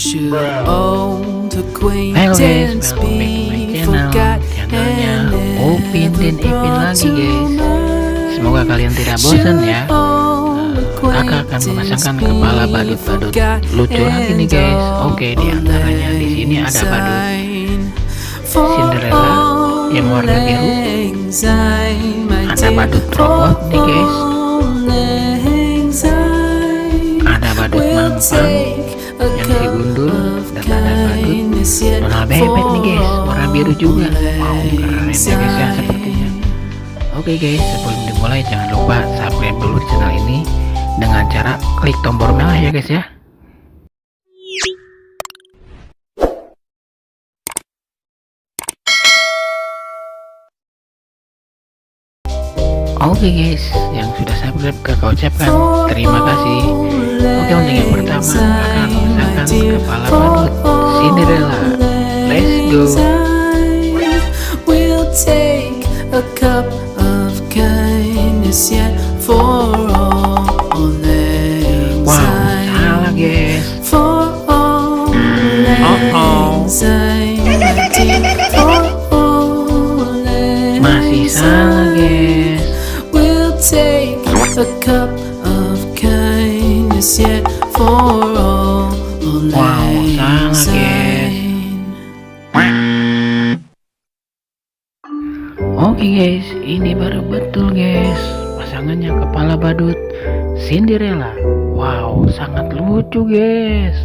Should old Halo guys, acquaintance welcome back to my be channel. forgot Channelnya and Upin dan Ipin never lagi guys. tonight? Semoga kalian tidak bosan ya. Kakak akan memasangkan kepala badut-badut lucu lagi nih guys. Oke, diantaranya di sini ada badut Cinderella yang warna biru. Ada badut robot nih guys. Ada badut mampang yang si gundul, dan ada badut Donald bebek nih guys, warna biru juga. Wow, keren ya guys ya sepertinya. Oke guys, sebelum dimulai jangan lupa subscribe dulu di channel ini dengan cara klik tombol merah ya guys ya. Oke guys, yang sudah subscribe kakak ucapkan terima kasih. Oke, untuk yang pertama akan memasangkan kepala badut Cinderella. Let's go. We'll take a cup of kindness yet for all Wow, salah guys. For all Masih salah guys. We'll take a cup of kindness yet for all Wow, salah guys. Oke guys, ini baru betul guys. Pasangannya kepala badut Cinderella. Wow, sangat lucu guys.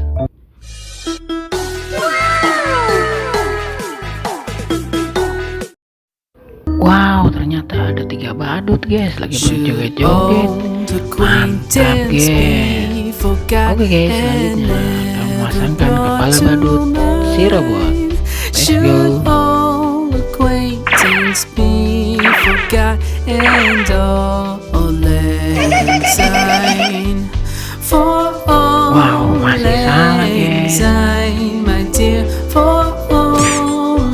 Wow, ternyata ada 3 badut guys lagi berjoget-joget. Mantap guys. Oke guys, selanjutnya akan memasangkan kepala badut si robot. Let's go. Be forgot and all sign for all Wow, masih salah guys. my dear, for all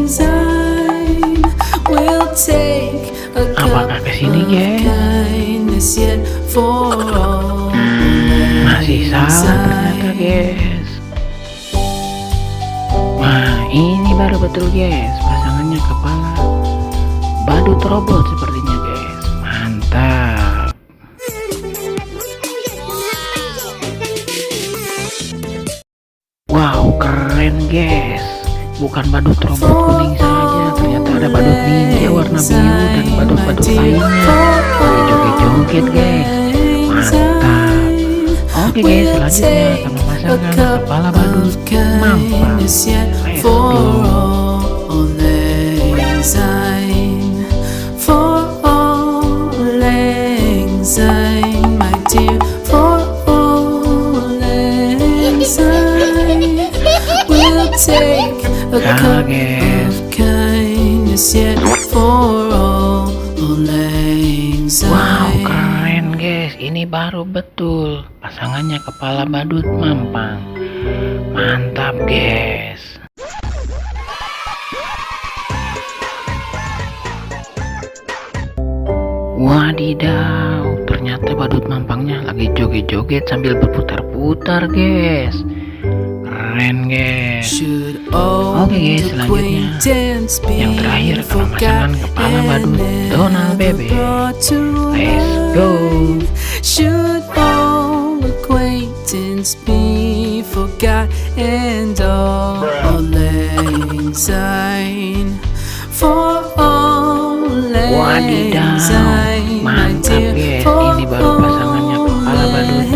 sign we'll take a Apakah kesini guys? kindness yet for all Masih salah ternyata guys. Wah, ini baru betul guys. Pasangannya kepala badut robot sepertinya guys. Mantap. Wow, keren guys. Bukan badut robot kuning saja, ternyata ada badut ninja warna biru dan badut-badut lainnya lagi joget-joget guys. Mantap. Oke guys, selanjutnya akan memasangkan kepala badut mampang. Let's go. For all my dear, for all we'll take a cup of kindness yet for all Wow, keren guys. Ini baru betul. Pasangannya kepala badut mampang. Mantap guys. Wadidaw, ternyata badut mampangnya lagi joget-joget sambil berputar-putar guys. Keren guys. Oke guys, selanjutnya yang terakhir akan memasangkan kepala badut Donald bebek. Let's go. Should all acquaintance be forgot and all sign for all Wadidaw, mantap guys. Ini baru pasangannya kepala badut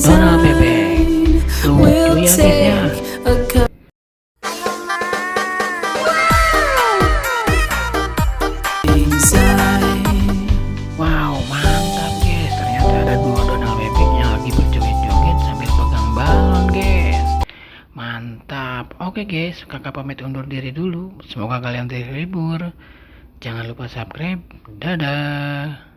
Donald bebek. Lucu ya guys ya. Wow, mantap guys. Ternyata ada 2 Donald bebek yang lagi berjoget-joget sambil pegang balon guys. Mantap. Oke guys, kakak pamit undur diri dulu. Semoga kalian terhibur. Jangan lupa subscribe. Dadah.